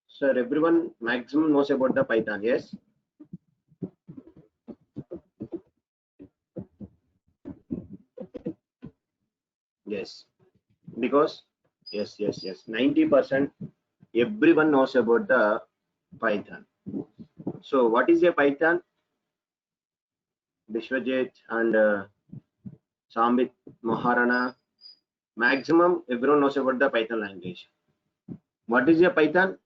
Sir, everyone maximum knows about the Python, yes? Yes, because yes, 90% everyone knows about the Python. So what is a Python? Vishwajit and Sambit Maharana, maximum everyone knows about the Python language. What is a Python?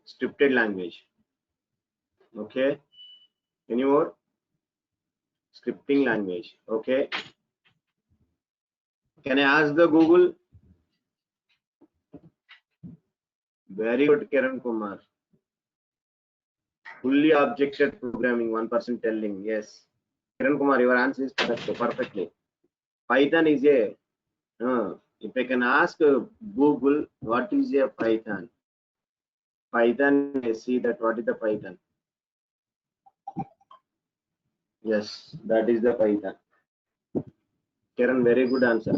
Scripted language. Okay. Any more? Scripting language. Okay. Can I ask the Google? Very good, Kiran Kumar. Fully objected programming, 1% telling. Yes. Kiran Kumar, your answer is correct perfectly. Python is a, if I can ask Google, what is a Python? Python, I see that what is the Python? Yes, that is the Python. Kiran, very good answer.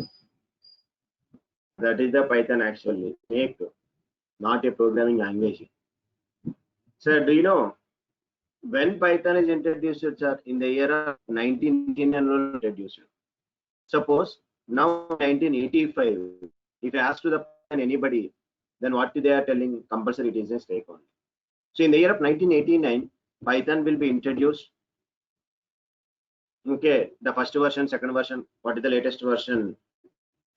That is the Python actually. Make, not a programming language. Sir, do you know when Python is introduced, sir? In the year of 1989 introduced. Suppose now 1985, if I ask to the anybody, then what they are telling compulsory it is a stake on. So in the year of 1989, Python will be introduced. Okay, the first version, second version, what is the latest version?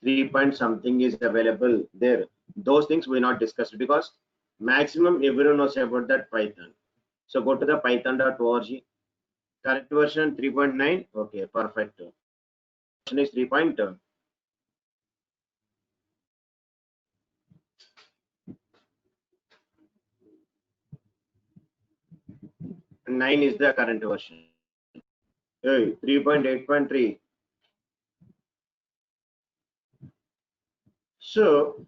3 point something is available there. Those things we not discussed because maximum everyone knows about that Python. So go to the python.org. Correct version 3.9. Okay, perfect. Version is 3.9 is the current version. Hey, 3.8.3. So,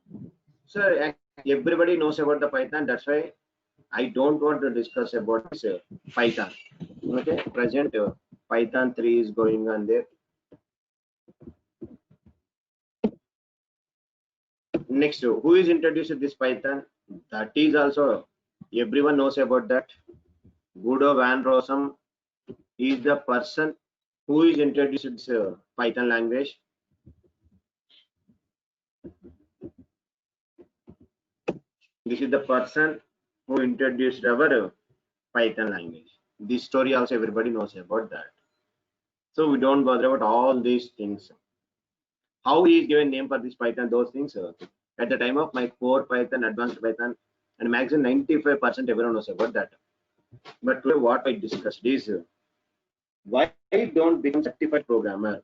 sir, everybody knows about the Python. That's why I don't want to discuss about this, Python. Okay, present Python 3 is going on there. Next, who is introduced this Python? That is also everyone knows about that. Guido van Rossum is the person who is introduced this Python language. This is the person who introduced our Python language. This story also everybody knows about that. So we don't bother about all these things. How he is given name for this Python, those things. At the time of my core Python, advanced Python, and maximum 95% everyone knows about that. But today what I discussed is why don't become certified programmer?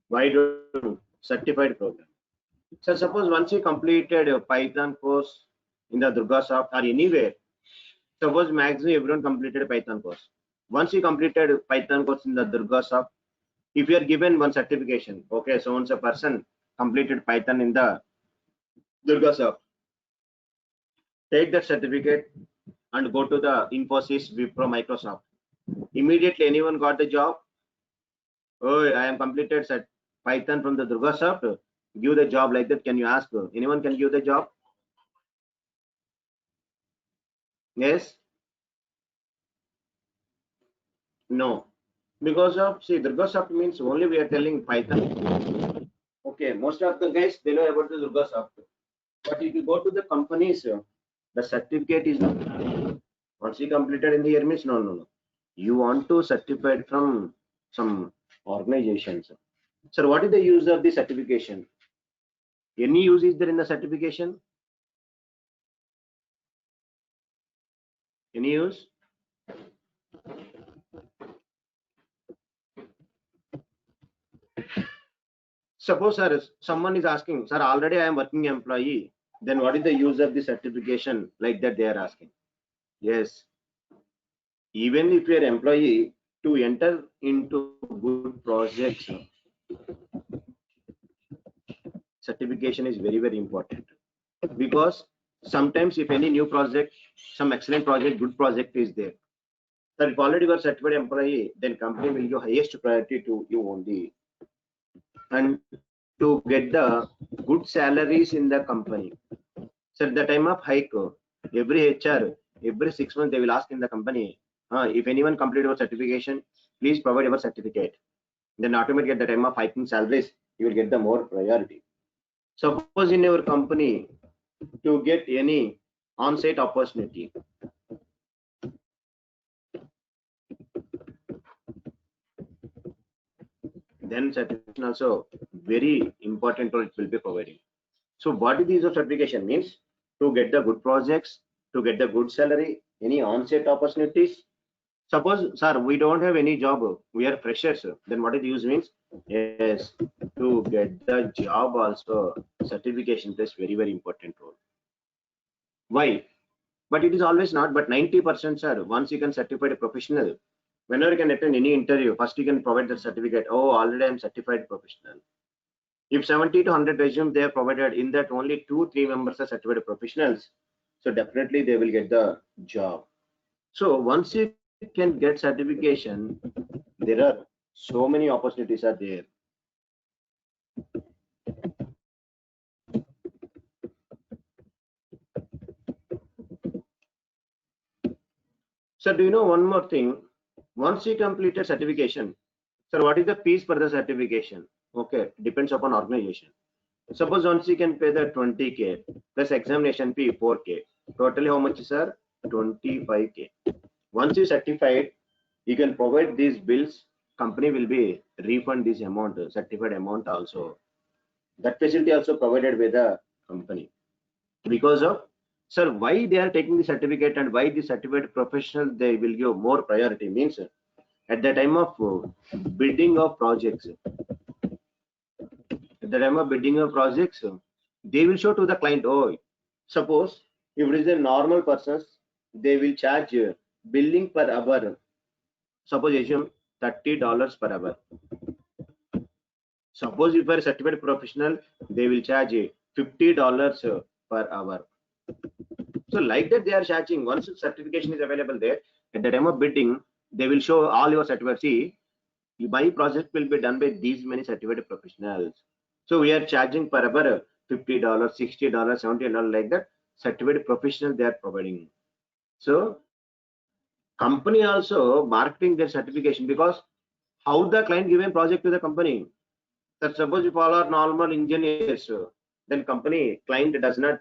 Why don't certified program? So suppose once you completed a Python course in the Durgasoft or anywhere, suppose maximum everyone completed a Python course. Once you completed Python course in the Durgasoft, if you are given one certification, okay, so once a person completed Python in the Durgasoft, take that certificate and go to the Infosys, Wipro, Microsoft. Immediately anyone got the job. Oh, I am completed Python from the Durgasoft. Give the job like that. Can you ask? Anyone can give the job? Yes? No. Because of, see, Durgasoft means only we are telling Python. Okay, most of the guys, they know about the Durgasoft. But if you go to the companies, the certificate is not. Once you completed in the year means no. You want to certify from some organizations. Sir, what is the use of the certification? Any use is there in the certification? Any use? Suppose, sir, someone is asking, sir, already I am working employee. Then what is the use of the certification? Like that they are asking. Yes. Even if you are employee, to enter into good projects, certification is very, very important. Because sometimes if any new project, some excellent project, good project is there, so if already you are certified employee, then company will give highest priority to you only. And to get the good salaries in the company. So at the time of hike, every HR, every 6 months they will ask in the company, if anyone complete your certification, please provide your certificate. Then automatically at the time of hiking salaries, you will get the more priority. Suppose in your company to get any on-site opportunity, then certification also very important role it will be providing. So what is the certification means? To get the good projects, to get the good salary, any on-site opportunities. Suppose, sir, we don't have any job, we are freshers, then what is the use means? Yes, to get the job also, certification plays very, very important role. Why? But it is always not, but 90%, sir, once you can certified a professional, whenever you can attend any interview, first you can provide the certificate, oh, already I'm certified professional. If 70 to 100 resumes they are provided, in that only 2-3 members are certified professionals, so definitely they will get the job. So once you can get certification, there are so many opportunities are there. So do you know one more thing? Once you completed certification, sir, what is the fees for the certification? Okay, depends upon organization. Suppose once you can pay the 20K plus examination fee 4K. Totally how much, sir? 25K. Once you certified, you can provide these bills. Company will be refund this amount, certified amount also. That facility also provided by the company. Because of, sir, why they are taking the certificate and why the certified professional they will give more priority means at the time of bidding of projects. At the time of bidding of projects, they will show to the client, oh, suppose if it is a normal person, they will charge billing per hour. Suppose assume $30 per hour. Suppose if you are a certified professional, they will charge $50 per hour. So like that they are charging. Once certification is available there, at the time of bidding, they will show all your certificates. See, my project will be done by these many certified professionals. So we are charging per hour $50, $60, $70 like that. Certified professional they are providing. So company also marketing their certification because how the client given project to the company. That suppose if all are normal engineers, then company client does not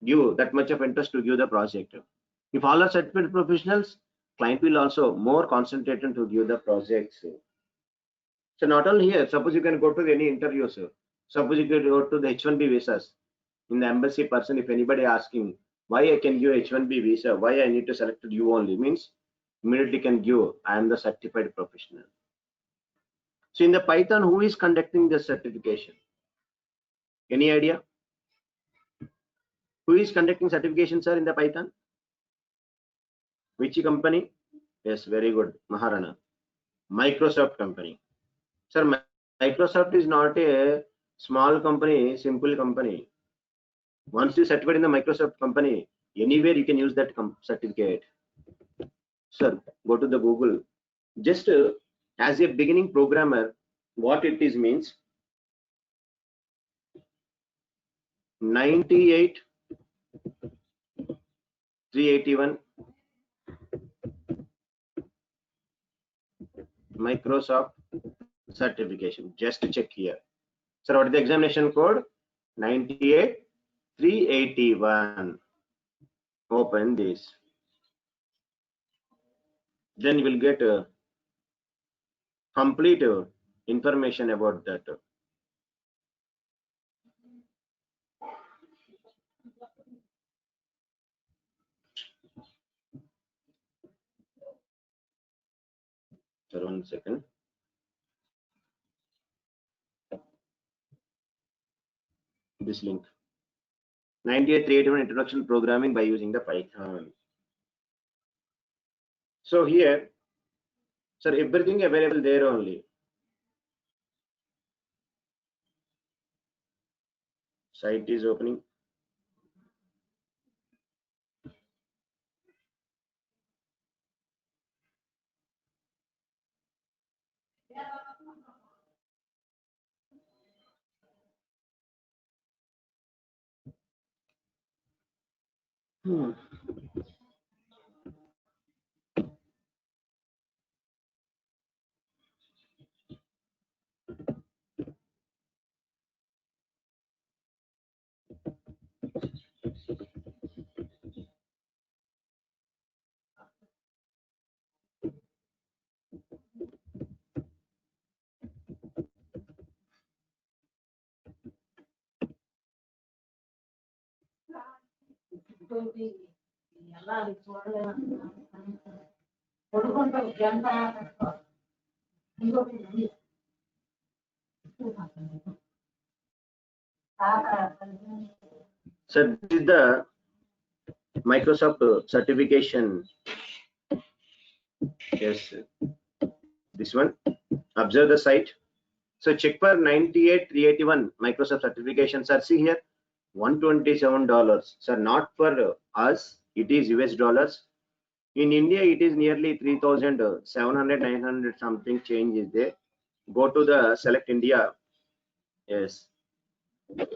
give that much of interest to give the project. If all are certified professionals, client will also more concentrated to give the projects. So not only here, suppose you can go to any interview, sir. Suppose you can go to the H1B visas. In the embassy person, if anybody asking why I can give H1B visa, why I need to select you only, means immediately can give I am the certified professional. So in the Python, who is conducting the certification? Any idea? Who is conducting certification, sir, in the Python? Which company? Yes, very good, Maharana. Microsoft company. Sir, Microsoft is not a small company, simple company. Once you certified in the Microsoft company, anywhere you can use that certificate. Sir, go to the Google. Just as a beginning programmer, what it is means 98 381 Microsoft certification. Just check here. Sir, what is the examination code? 98 381. Open this. Then you will get complete information about that. Sir, 1 second. This link. 98.381 introduction programming by using the Python. So here Sir, everything available there only. Site is opening. So this is the Microsoft certification. Yes, this one. Observe the site. So check for 98,381 Microsoft certifications. Sir, see here, $127. Sir, not for us, it is US dollars. In India, it is nearly 3,700, 900 something change is there. Go to the select India. Yes.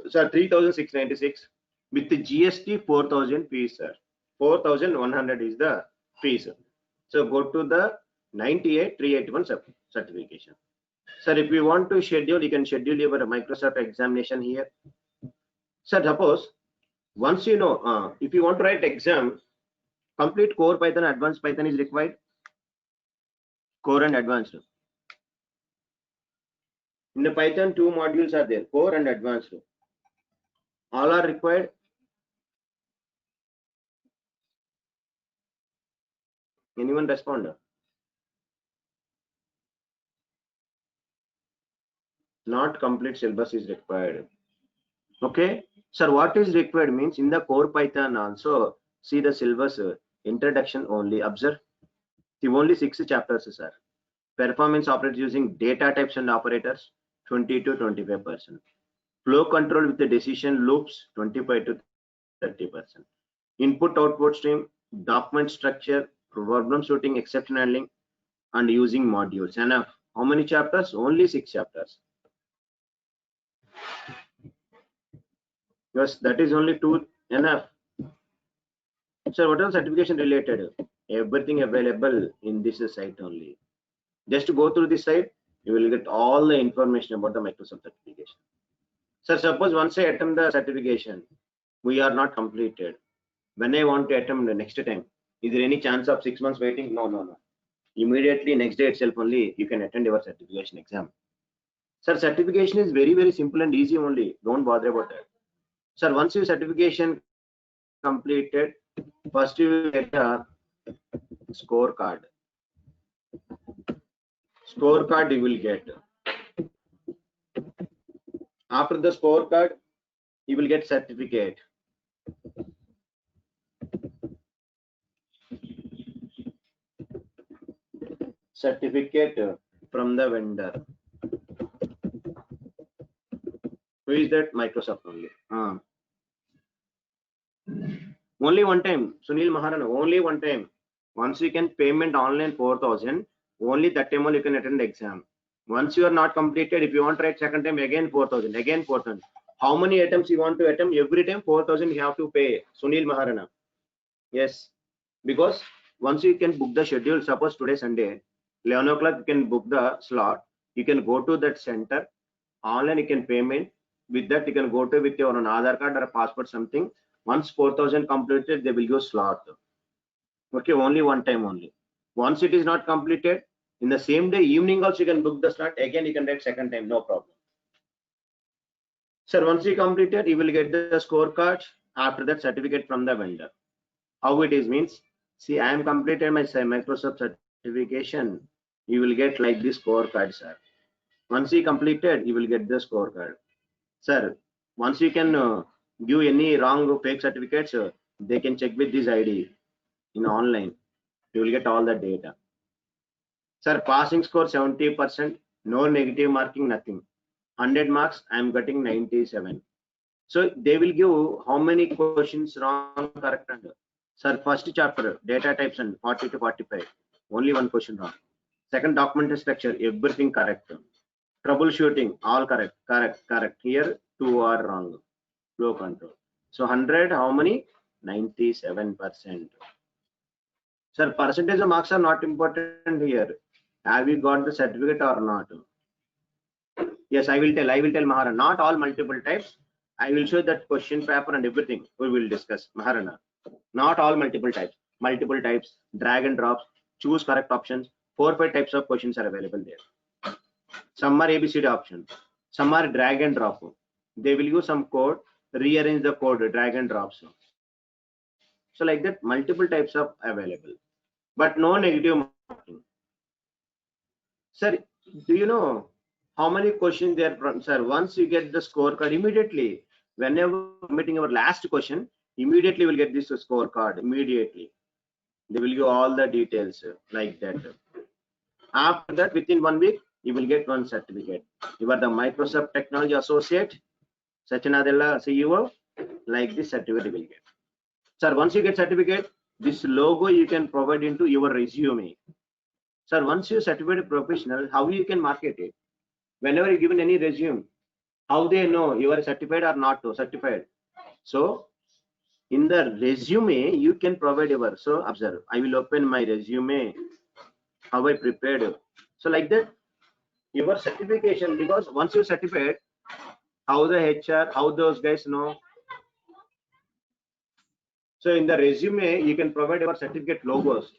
Sir, 3,696 with the GST 4,000 fees, sir. 4,100 is the fees. So go to the 98,381 certification. Sir, if you want to schedule, you can schedule your Microsoft examination here. Sir, suppose once you know, if you want to write exam, complete core Python, advanced Python is required. Core and advanced. In the Python, two modules are there, core and advanced. All are required. Anyone respond? Not complete syllabus is required. Okay. Sir, what is required means in the core Python also see the syllabus introduction only. Observe the only 6 chapters, sir. Performance operators using data types and operators 20 to 25%. Flow control with the decision loops 25 to 30%. Input output stream, document structure, problem shooting, exception handling, and using modules. Enough. How many chapters? Only 6 chapters. Yes, that is only 2 enough. So what are certification related? Everything available in this site only. Just go through this site, you will get all the information about the Microsoft certification. So suppose once I attempt the certification, we are not completed. When I want to attempt the next time, is there any chance of 6 months waiting? No. Immediately next day itself only you can attend your certification exam. Sir, certification is very, very simple and easy only. Don't bother about that. Sir, once your certification completed, first you will get a scorecard. Scorecard you will get. After the scorecard, you will get certificate. Certificate from the vendor. Who is that? Microsoft only. Only one time, Sunil Maharana, only one time. Once you can payment online 4,000, only that time only you can attend the exam. Once you are not completed, if you want to write second time, again 4,000, again 4,000. How many attempts you want to attempt? Every time 4,000 you have to pay. Sunil Maharana. Yes, because once you can book the schedule, suppose today Sunday, 11 o'clock you can book the slot. You can go to that center, online you can payment. With that you can go to with your Aadhaar card or a passport something. Once 4,000 completed, they will give slot. Okay, only one time only. Once it is not completed, in the same day evening also you can book the slot. Again you can write second time, no problem. Sir, once you completed, you will get the scorecard. After that, certificate from the vendor. How it is means, see, I am completed my Microsoft certification. You will get like this scorecard, sir. Once you completed, you will get the scorecard, sir. Once you can give any wrong or fake certificates, they can check with this ID in online. You will get all the data. Sir, passing score 70%, no negative marking, nothing. 100 marks, I am getting 97. So they will give how many questions wrong, correct, and sir, first chapter data types and 40 to 45, only one question wrong. Second, document structure, everything correct. Troubleshooting, all correct, correct. Here two are wrong. Flow control. So 100, how many? 97%. Sir, percentage of marks are not important here. Have you got the certificate or not? Yes, I will tell Maharana. Not all multiple types. I will show that question paper and everything. We will discuss Maharana. Not all multiple types. Multiple types, drag and drops, choose correct options. 4 or 5 types of questions are available there. Some are ABCD options. Some are drag and drop. They will use some code, rearrange the code, drag and drops. So like that, multiple types of available, but no negative marking. Sir, do you know how many questions there from? Sir, once you get the scorecard, immediately, whenever submitting our last question, immediately will get this scorecard. Immediately, they will give all the details like that. After that, within 1 week, you will get one certificate. You are the Microsoft Technology Associate, Sachinadella CEO. Like this certificate you will get. Sir, once you get certificate, this logo you can provide into your resume. Sir, once you certified professional, how you can market it? Whenever you given any resume, how they know you are certified or not certified? So in the resume, you can provide your, so observe, I will open my resume, how I prepared. So like that, your certification, because once you certified, how the HR, how those guys know. So in the resume, you can provide your certificate logos.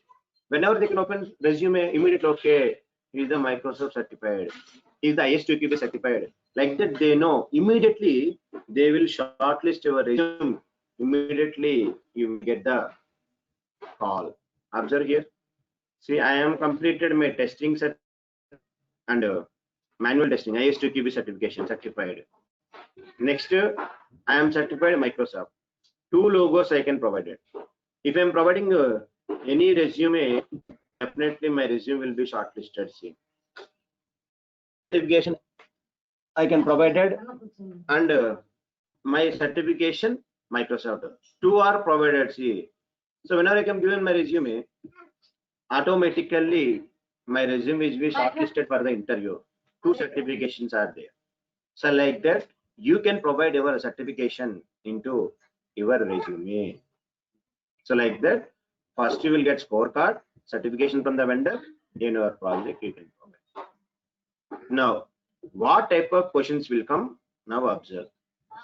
Whenever they can open resume, immediately, okay, he's the Microsoft certified, he's the IS2QB certified. Like that, they know immediately. They will shortlist your resume. Immediately, you get the call. Observe here. See, I am completed my testing set and manual testing, IS2QB certification certified. Next, I am certified Microsoft. 2 logos I can provide it. If I am providing any resume, definitely my resume will be shortlisted. See, certification I can provide it, and my certification Microsoft. 2 are provided. See, so whenever I can give my resume, automatically my resume is be shortlisted for the interview. 2 certifications are there. So like that, you can provide your certification into your resume. So like that, first you will get scorecard, certification from the vendor, in your project you can provide. Now, what type of questions will come? Now observe.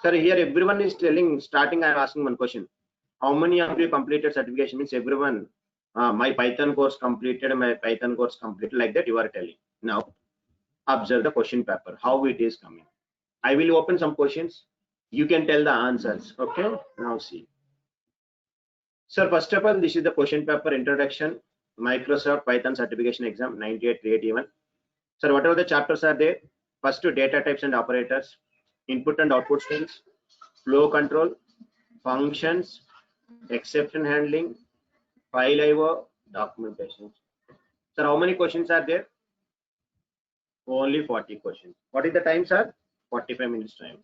Sir, here everyone is telling, starting I am asking one question. How many of you completed certification? Means everyone, my Python course completed, like that you are telling. Now, observe the question paper, how it is coming. I will open some questions. You can tell the answers. Okay, now see. Sir, first of all, this is the question paper introduction, Microsoft Python certification exam 98-381. Sir, whatever the chapters are there, first to data types and operators, input and output strings, flow control, functions, exception handling, file IO, documentation. Sir, how many questions are there? Only 40 questions. What is the time, sir? 45 minutes time.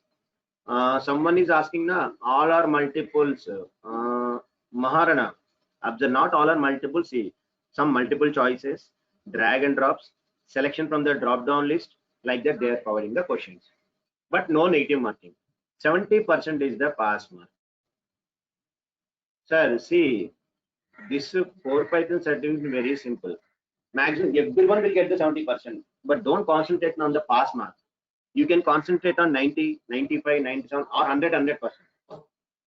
Someone is asking, na, all are multiples. Maharana, observe, not all are multiple. See, some multiple choices, drag and drops, selection from the drop down list, like that they are providing the questions, but no negative marking. 70% is the pass mark. Sir, see, this core Python certificate is very simple. Maximum everyone will get the 70%, but don't concentrate on the pass mark. You can concentrate on 90, 95, 97 or 100%.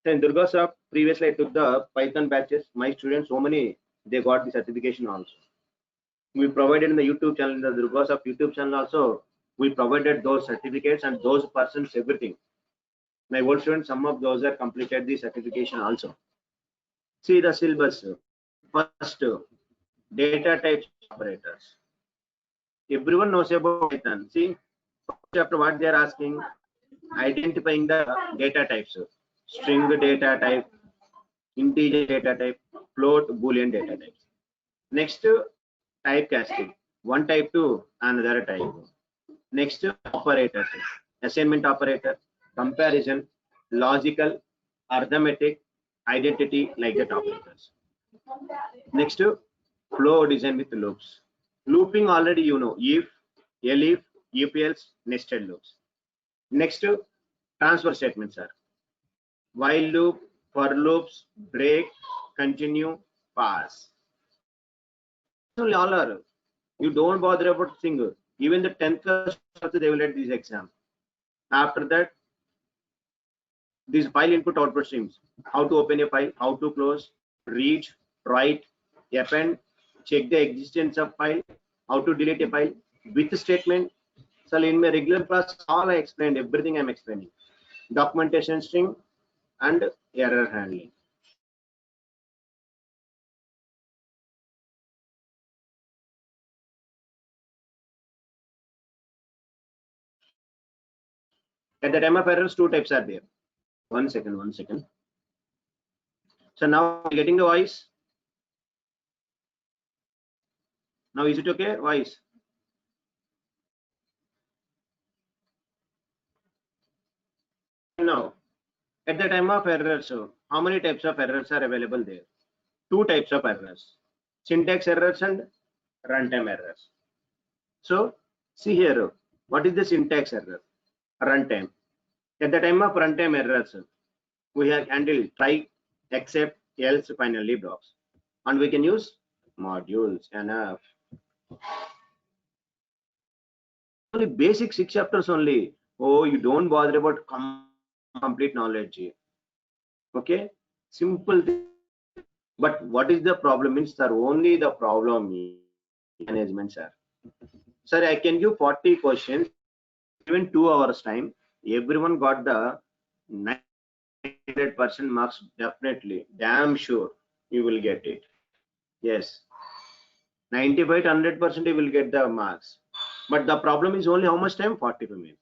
So in Durgasoft, previously I took the Python batches. My students, so many, they got the certification also. We provided in the YouTube channel, in the Durgasoft YouTube channel also, we provided those certificates and those persons, everything. My old students, some of those are completed the certification also. See the syllabus. First, data types operators. Everyone knows about Python. See, chapter what they are asking, identifying the data types. String data type, integer data type, float, boolean data types. Next, typecasting. one type to another type. Next, operators, assignment operator, comparison, logical, arithmetic, identity, like that operators. Next, flow design with loops. Looping already you know, if, elif, if else, nested loops. Next, transfer statements are while loop, for loops, break, continue, pass. Only all are. You don't bother about single. Even the 10th class they will let this exam. After that, these file input output streams. How to open a file, how to close, read, write, append, check the existence of file, how to delete a file with statement. So in my regular class, all I explained, everything I'm explaining. Documentation string and error handling. At the time of errors, two types are there. One second. So now getting the voice. Now is it okay? Voice. Now, at the time of errors, so how many types of errors are available there? Two types of errors, syntax errors and runtime errors. So see here, what is the syntax error? Runtime. At the time of runtime errors, we have handled try, except, else, finally blocks, and we can use modules enough. Only basic 6 chapters only. Oh, you don't bother about complete knowledge. Okay, simple thing. But what is the problem means, sir? Only the problem is management, sir. Sir, I can give 40 questions, even 2 hours time. Everyone got the 900% marks, definitely. Damn sure you will get it. Yes, 95 to 100% you will get the marks. But the problem is only how much time? 45 minutes.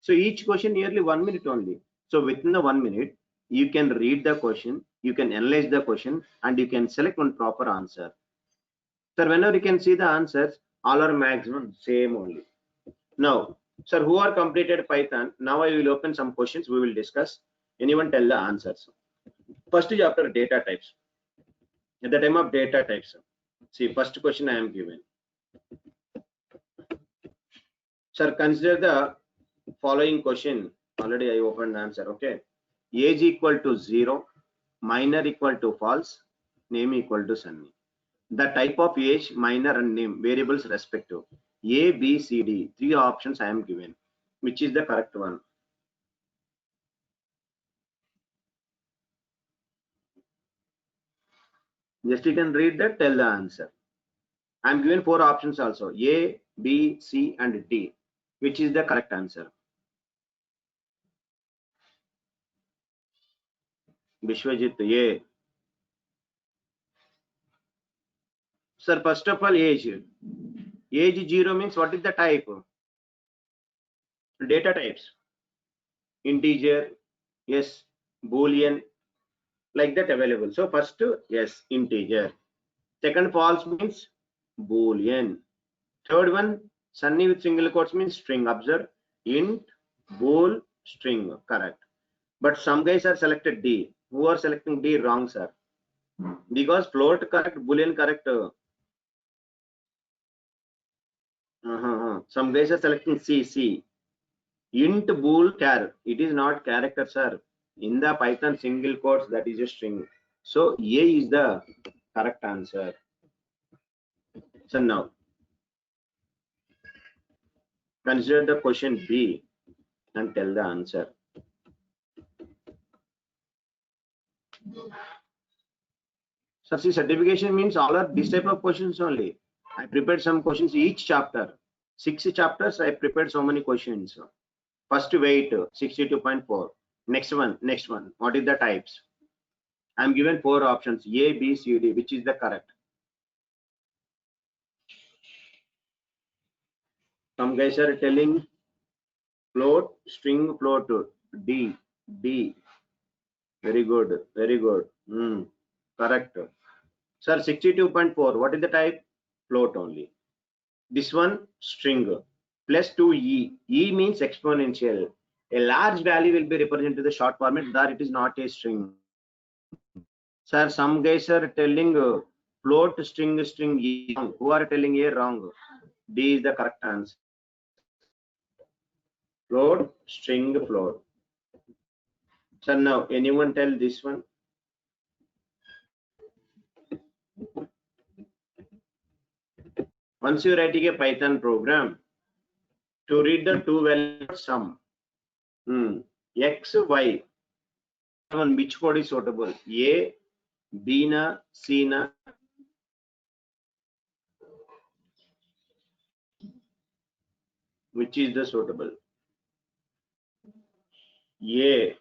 So each question nearly 1 minute only. So within the 1 minute, you can read the question, you can analyze the question, and you can select one proper answer. Sir, whenever you can see the answers, all are maximum same only. Now, sir, who are completed Python? Now I will open some questions we will discuss. Anyone tell the answers? First is after data types. At the time of data types, see, first question I am given. Sir, consider the following question. Already I opened the answer. Okay. Age equal to 0, minor equal to false, name equal to Sunny. The type of age, minor, and name variables respective. A, B, C, D. 3 options I am given. Which is the correct one? Just you can read that, tell the answer. I am given 4 options also. A, B, C, and D. Which is the correct answer? Vishwajit, A. Sir, first of all, age. Age 0 means what is the type? Data types. Integer, yes, Boolean, like that available. So first, yes, integer. Second, false means Boolean. Third one, Sunny with single quotes means string. Observe, int, bool, string. Correct. But some guys are selected D. Who are selecting D? Wrong, sir. Because float correct, Boolean correct. Some guys are selecting C. Int, bool, char. It is not character, sir. In the Python single quotes, that is a string. So A is the correct answer. So now consider the question B and tell the answer. So see, certification means all are this type of questions only. I prepared some questions each chapter. 6 chapters I prepared so many questions. First weight 62.4. Next one. What is the types? I'm given 4 options A, B, C, D. Which is the correct? Some guys are telling float, string, float, D. Very good. Correct. Sir, 62.4. What is the type? Float only. This one string plus 2e. E means exponential. A large value will be represented to the short format, that it is not a string. Sir, some guys are telling float string E wrong. Who are telling A wrong? D is the correct answer. Float, string, float. Sir, now anyone tell this one? Once you're writing a Python program to read the two value sum, X, Y, which code is suitable? A, B na, C na? Which is the suitable? A.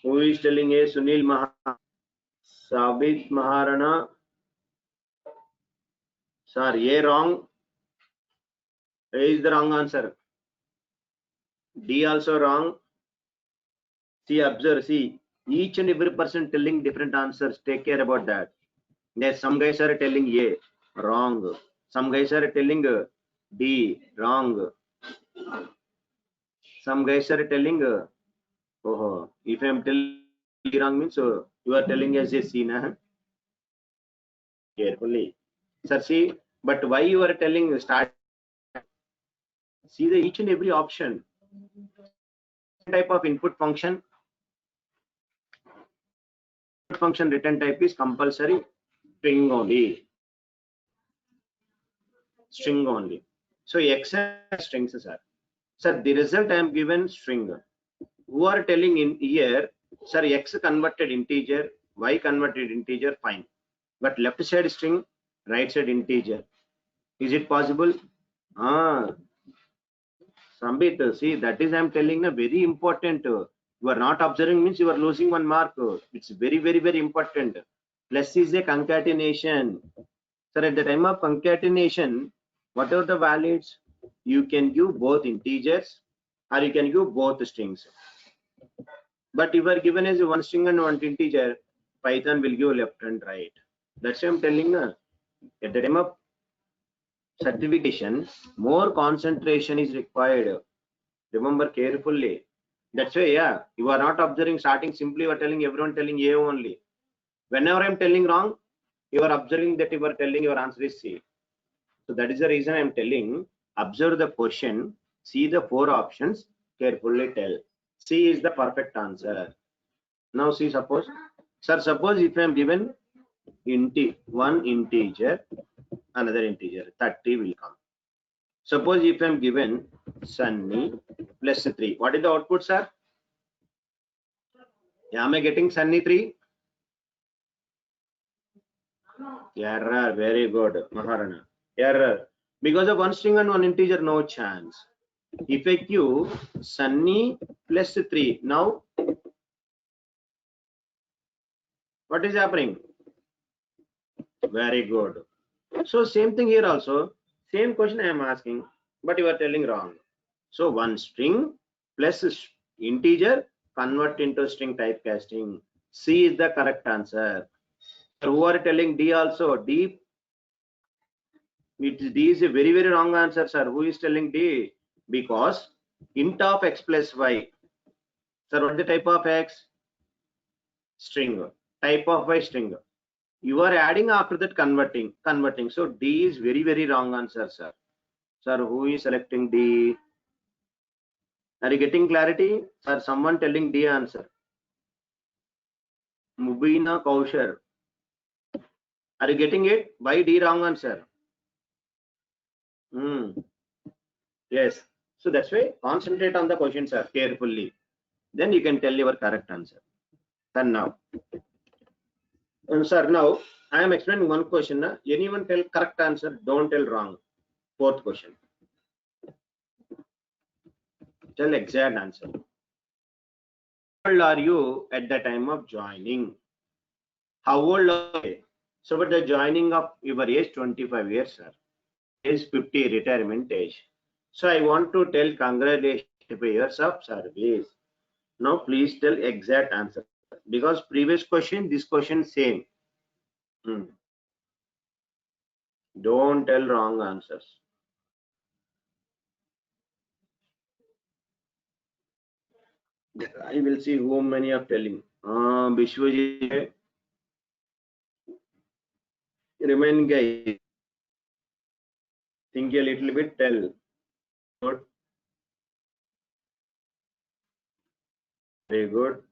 Who is telling A? Sunil Maharana, Sabit Maharana. Sir, A wrong. A is the wrong answer. D also wrong. See, observe, see, each and every person telling different answers. Take care about that. Yes, some guys are telling A wrong. Some guys are telling D wrong. Some guys are telling oh, if I am telling wrong means you are telling as a C na? Carefully. Sir, see, but why you are telling start? See the each and every option. Type of input function. Function return type is compulsory string only. String only. So X strings, sir. Sir, the result I am given string. Who are telling in here, sir, X converted integer, Y converted integer, fine. But left side string, right side integer. Is it possible? Sambit, see, that is I am telling a very important. You are not observing means you are losing one mark. It's very, very, very important. Plus is a concatenation. Sir, at the time of concatenation, what are the values? You can give both integers or you can give both strings. But if you are given as one string and one integer, Python will give left and right. That's why I'm telling at the time of certification, more concentration is required. Remember carefully. That's why, yeah, you are not observing starting simply you are telling everyone telling A only. Whenever I'm telling wrong, you are observing that you are telling your answer is C. So that is the reason I'm telling, observe the question, see the four options, carefully tell. C is the perfect answer. Now see, suppose, sir, suppose if I'm given one integer, another integer, 30 will come. Suppose if I'm given Sunny plus 3, what is the output, sir? Am I getting Sunny 3? Error, very good, Maharana. Error. Because of one string and one integer, no chance. Effective Sunny plus 3. Now, what is happening? Very good. So, same thing here also. Same question I am asking, but you are telling wrong. So, one string plus integer convert into string typecasting. C is the correct answer. Who are telling D also? D is a very, very wrong answer, sir. Who is telling D? Because int of x plus y. Sir, what is the type of x? String. Type of y, string. You are adding after that converting. So D is very, very wrong answer, sir. Sir, who is selecting D? Are you getting clarity? Sir, someone telling D answer. Mubina Kaushar. Are you getting it? Why D wrong answer? Yes. So that's why concentrate on the question, sir, carefully. Then you can tell your correct answer. And now, sir, now I am explaining one question. Anyone tell correct answer, don't tell wrong. Fourth question. Tell exact answer. How old are you at the time of joining? How old are you? So, but the joining of your age 25 years, sir. Age 50 retirement age. So I want to tell congratulations for years of service. Now please tell exact answer because previous question, this question same. Don't tell wrong answers. I will see who many are telling. Bishwaji, remain guys. Think a little bit, tell. Good. Very good.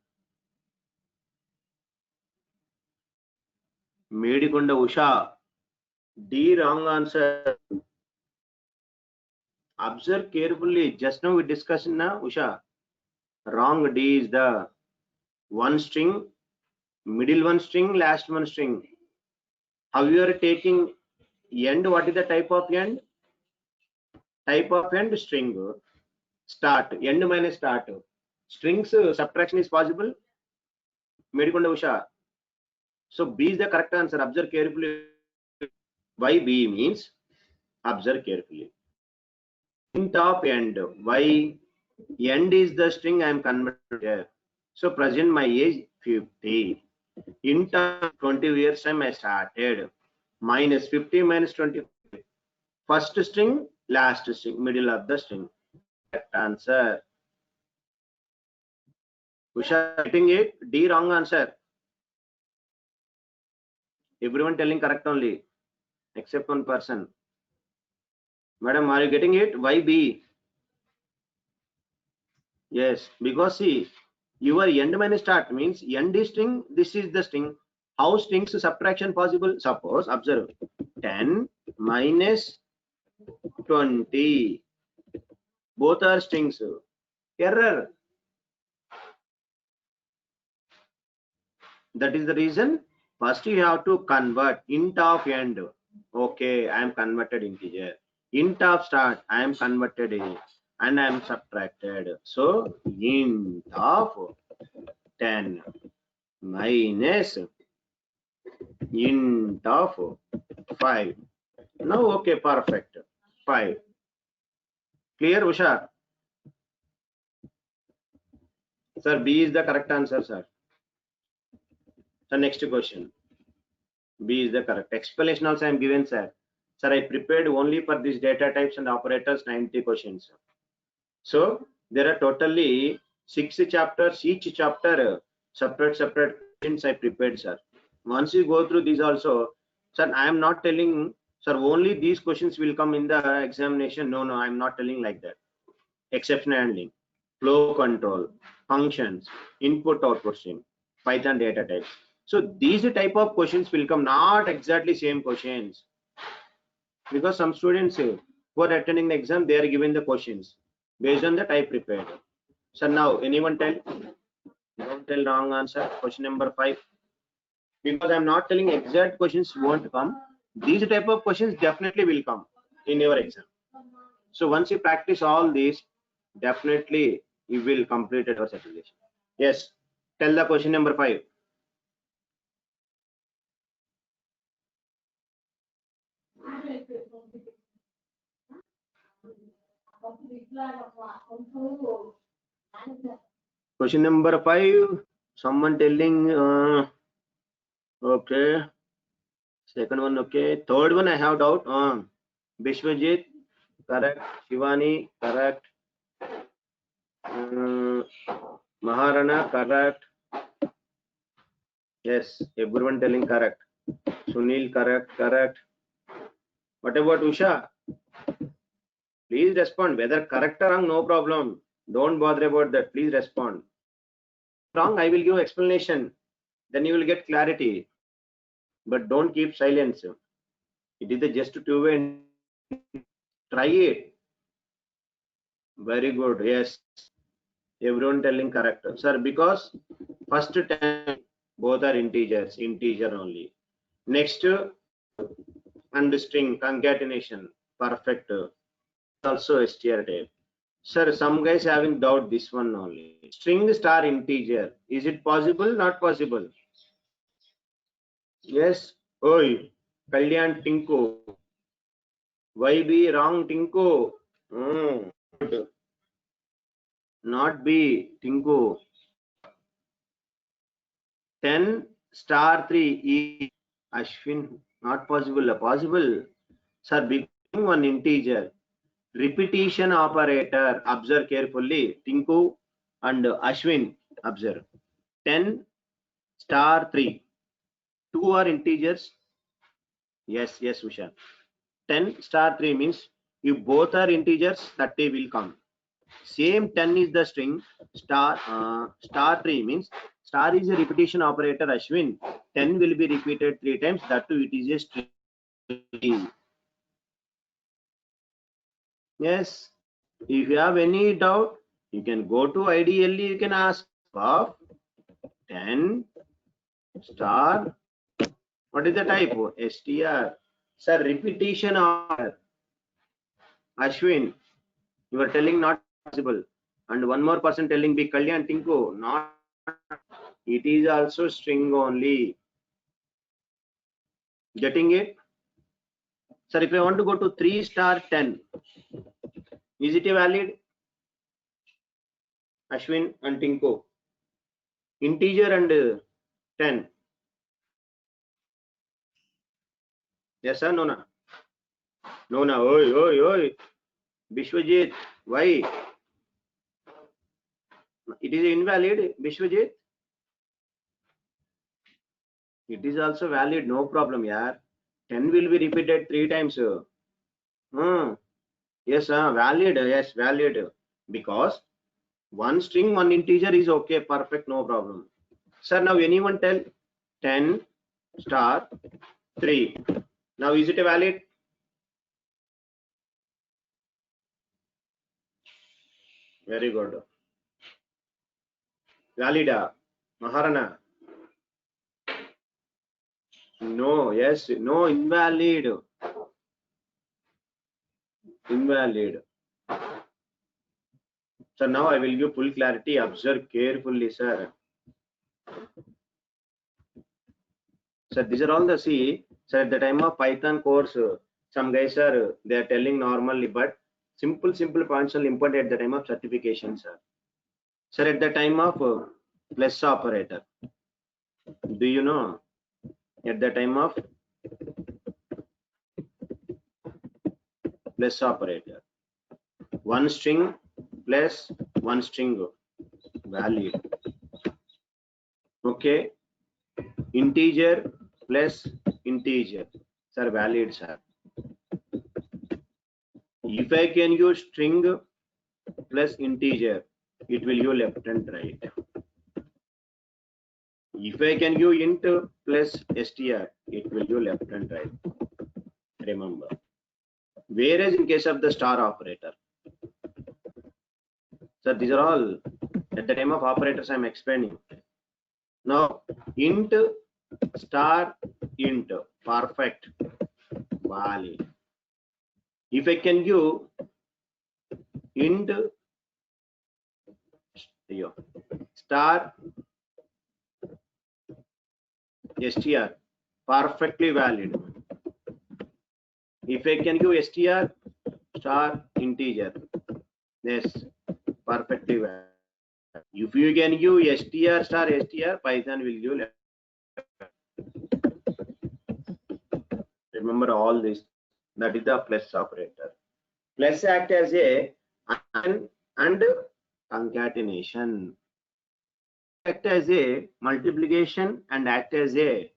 Medikunda Usha. D wrong answer. Observe carefully. Just now we discussed na Usha. Wrong. D is the one string, middle one string, last one string. How you are taking end? What is the type of end? Type of end string. Start. End minus start. Strings subtraction is possible. Medikunda Usha. So B is the correct answer. Observe carefully. Why B means? Observe carefully. Int of end. Why end is the string I am converted here. So present my age 50. Int of 20 years time I started. Minus 50 minus 20. First string, last string, middle of the string. Correct answer. Usha getting it? D wrong answer. Everyone telling correct only, except one person. Madam, are you getting it? Why B? Yes, because see, your end minus start means end is string, this is the string. How strings subtraction possible? Suppose, observe, 10 minus 20. Both are strings. Error. That is the reason. First you have to convert int of end. Okay, I am converted integer. Int of start, I am converted in, and I am subtracted. So int of 10 minus int of 5. Now okay, perfect. 5. Clear, Usha? Sir, B is the correct answer, sir. So next question. B is the correct. Explanation also I am given, sir. Sir, I prepared only for these data types and operators 90 questions. So there are totally 6 chapters. Each chapter separate questions I prepared, sir. Once you go through these also, sir, I am not telling, sir, only these questions will come in the examination. No, I am not telling like that. Exception handling, flow control, functions, input output stream, Python data types. So these type of questions will come, not exactly same questions, because some students who are attending the exam, they are given the questions based on the type prepared. So now anyone tell? Don't tell wrong answer. Question number 5. Because I'm not telling exact questions won't come. These type of questions definitely will come in your exam. So once you practice all these, definitely you will complete your certification. Yes. Tell the question number 5. Question number 5. Someone telling. Okay. Second one. Okay. Third one I have doubt. Bishwajit, correct. Shivani, correct. Maharana, correct. Yes, everyone telling correct. Sunil, correct. What about Usha? Please respond. Whether correct or wrong, no problem. Don't bother about that. Please respond. Wrong, I will give explanation. Then you will get clarity. But don't keep silence. It is just to win. Try it. Very good. Yes. Everyone telling correct. Sir, because first time both are integers, integer only. Next, and string concatenation. Perfect. Also str type. Sir, some guys having doubt this one only. String star integer. Is it possible? Not possible. Yes. Oi. Kalyan Tinku. Why be wrong Tinku? Not be Tinku. 10 star 3 E. Ashwin. Not possible. Possible. Sir, becoming one integer, repetition operator, observe carefully, Tinku and Ashwin, observe. 10 star 3. 2 are integers. Yes, Usha. 10 star 3 means if both are integers, 30 will come. Same 10 is the string. Star 3 means star is a repetition operator, Ashwin. 10 will be repeated 3 times. That too, it is a string. Yes. If you have any doubt, you can go to IDLE. You can ask of 10 star. What is the type? STR. Sir, repetition of Ashwin. You are telling not possible. And one more person telling be Kalyan Tinku. Not. It is also string only. Getting it? Sir, if I want to go to 3 star 10, is it valid? Ashwin and Tinku. Integer and 10. Yes or no? No, oi. Bishwajit, why? It is invalid, Bishwajit. It is also valid, no problem, yaar. 10 will be repeated 3 times. Yes, valid, yes, valid. Because one string, one integer is okay, perfect, no problem. Sir, now anyone tell 10 star 3. Now is it a valid? Very good. Valida, Maharana. No, yes, no, invalid. Invalid. So now I will give full clarity. Observe carefully, sir. Sir, these are all the see. Sir, at the time of Python course, some guys are they are telling normally, but simple points are important at the time of certification, sir. Sir, at the time of plus operator, do you know? At the time of plus operator, one string plus one string valid. Okay, integer plus integer, sir, valid, sir. If I can use string plus integer, it will use left and right. If I can use int plus str, it will use left and right. Remember. Whereas in case of the star operator, so these are all at the time of operators I am explaining. Now int star int perfect valid. If I can give int star str perfectly valid. If I can give str star integer, yes, perfectly valid. If you can give str star str, Python will give. Remember all this. That is the plus operator. Plus act as a and concatenation. Act as a multiplication and act as a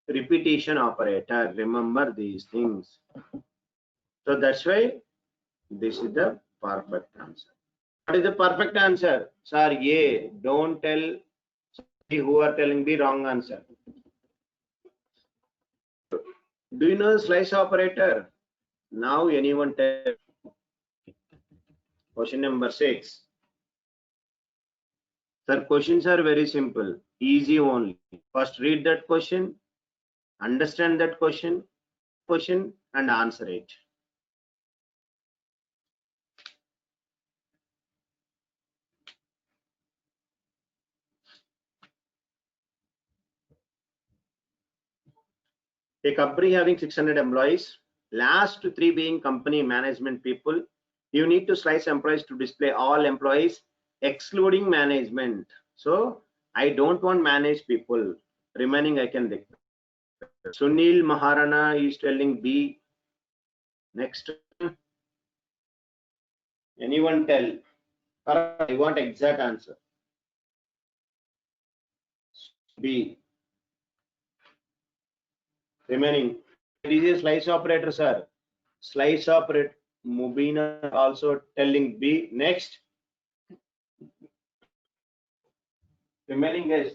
repetition operator. Remember these things. So that's why this is the perfect answer. What is the perfect answer? Sir, yeah, don't tell who are telling the wrong answer. Do you know the slice operator? Now anyone tell? Question number 6. Sir, questions are very simple, easy only. First read that question, understand that question and answer it. A company having 600 employees, last 3 being company management people. You need to slice employees to display all employees excluding management. So I don't want managed people. Remaining I can declare. Sunil Maharana is telling B. Next, anyone tell? I want exact answer. B. Remaining. This is slice operator, sir. Slice operator. Mubina also telling B. Next. Remaining guys.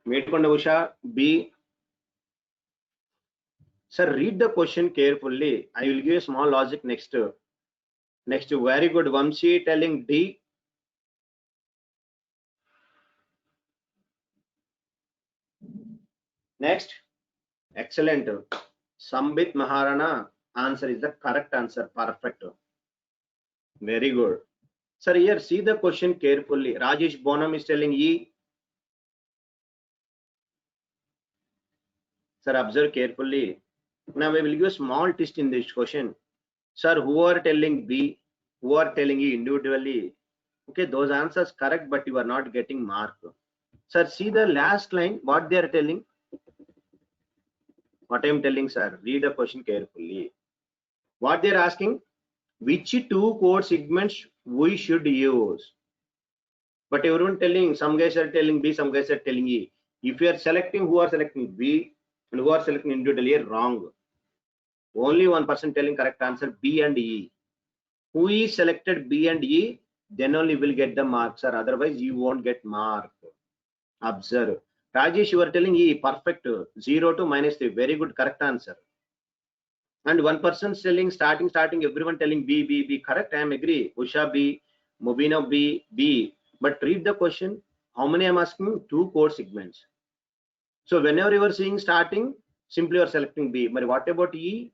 Medkonda Usha. B. Sir, read the question carefully. I will give a small logic next. Next, very good. Vamshi telling D. Next, excellent. Sambit Maharana answer is the correct answer. Perfect. Very good. Sir, here see the question carefully. Rajesh Bonham is telling E. Sir, observe carefully. Now we will give a small twist in this question. Sir, who are telling B, who are telling E individually? Okay, those answers correct, but you are not getting mark. Sir, see the last line, what they are telling. What I am telling, sir, read the question carefully. What they are asking, which two code segments we should use? But everyone telling, some guys are telling B, some guys are telling E. If you are selecting who are selecting B and who are selecting individually, wrong. Only one person telling correct answer B and E. Who is selected B and E, then only will get the marks, or otherwise you won't get mark. Observe. Rajesh, you are telling E, perfect. 0 to -3. Very good, correct answer. And one person telling starting, everyone telling B, B, B. Correct, I am agree. Usha B, Mubina B, B. But read the question. How many I am asking? 2 code segments. So whenever you are seeing starting, simply you are selecting B. But what about E?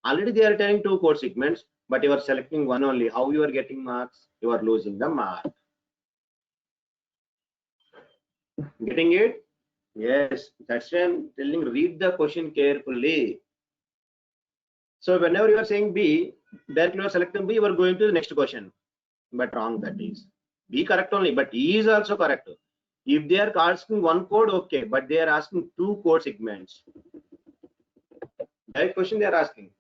Already they are telling 2 code segments, but you are selecting one only. How you are getting marks? You are losing the mark. Getting it? Yes, that's why I'm telling, read the question carefully. So whenever you are saying B, directly you are selecting B, you are going to the next question. But wrong, that is. B correct only, but E is also correct. If they are asking one code, okay, but they are asking 2 code segments. That question they are asking.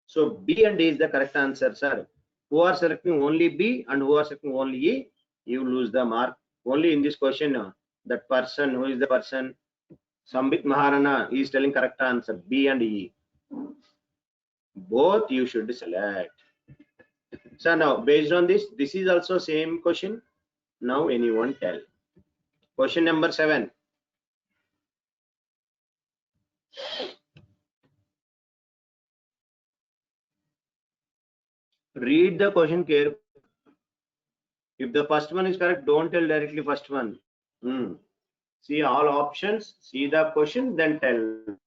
So B and D is the correct answer, sir. Who are selecting only B and who are selecting only E, you lose the mark. Only in this question, that person, who is the person? Sambit Maharana is telling correct answer, B and E. Both you should select. So now, based on this is also same question. Now anyone tell. Question number 7. Read the question carefully. If the first one is correct, don't tell directly first one. See all options, see the question, then tell.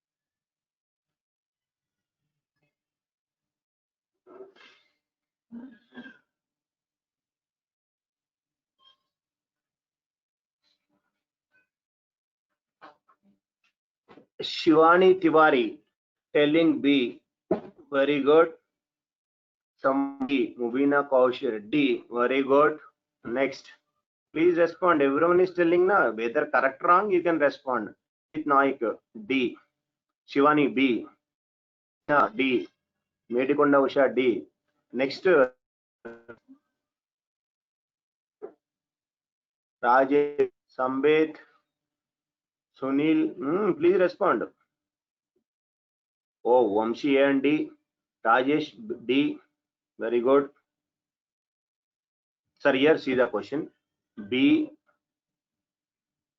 Shivani Tiwari telling B, very good. Somebody, Mubina Kaushal D, very good. Next, please respond. Everyone is telling na, whether correct or wrong, you can respond. Naik D, Shivani B, D, Medikonda Usha D. Next, Rajesh, Sambit, Sunil, please respond. Oh, Vamshi A and D, Rajesh D, very good. Sir, here see the question. B,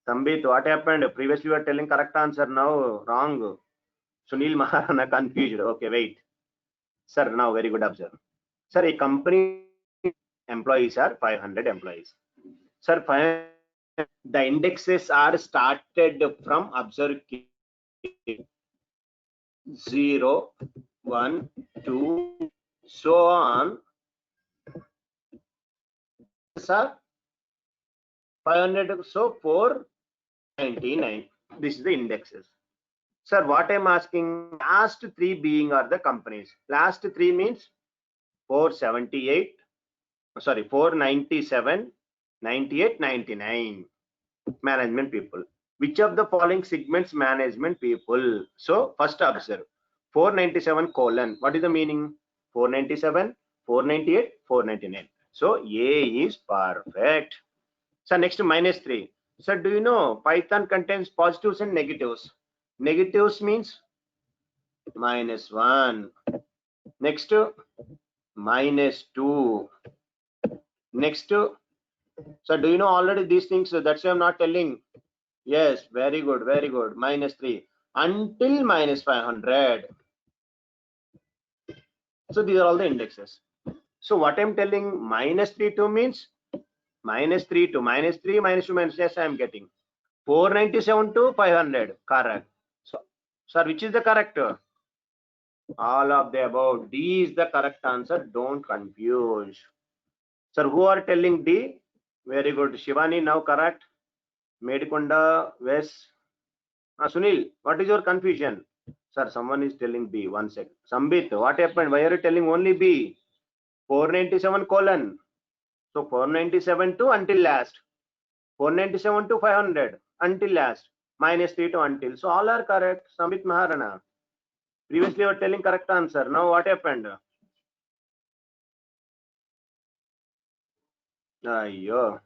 Sambit, what happened? Previously you were telling correct answer, now wrong. Sunil Maharana confused. Okay, wait. Sir, now very good observe. Sir, a company employees are 500 employees. Sir, the indexes are started from observe 0, 1, 2, so on. Sir, 500, so 499. This is the indexes. Sir, what I'm asking, last 3 being are the companies. Last 3 means 478, sorry, 497, 98, 99. Management people. Which of the following segments management people? So first observe 497 colon. What is the meaning? 497, 498, 499. So A is perfect. So next -3. So do you know Python contains positives and negatives? Negatives means -1. Next -2. Next, so do you know already these things? So that's why I'm not telling. Yes, very good, very good. -3 until -500. So these are all the indexes. So what I'm telling, -3 to means -3 to -3 -2 -2. Yes, I am getting 497 to 500. Correct. So, sir, which is the correct? All of the above. D is the correct answer. Don't confuse. Sir, who are telling D? Very good. Shivani, now correct. Medikonda, West. Sunil, what is your confusion? Sir, someone is telling B. One sec. Sambit, what happened? Why are you telling only B? 497 colon. So 497 to until last. 497 to 500 until last. -3 to until. So all are correct. Sambit Maharana. Previously you were telling correct answer. Now what happened? Ayyo.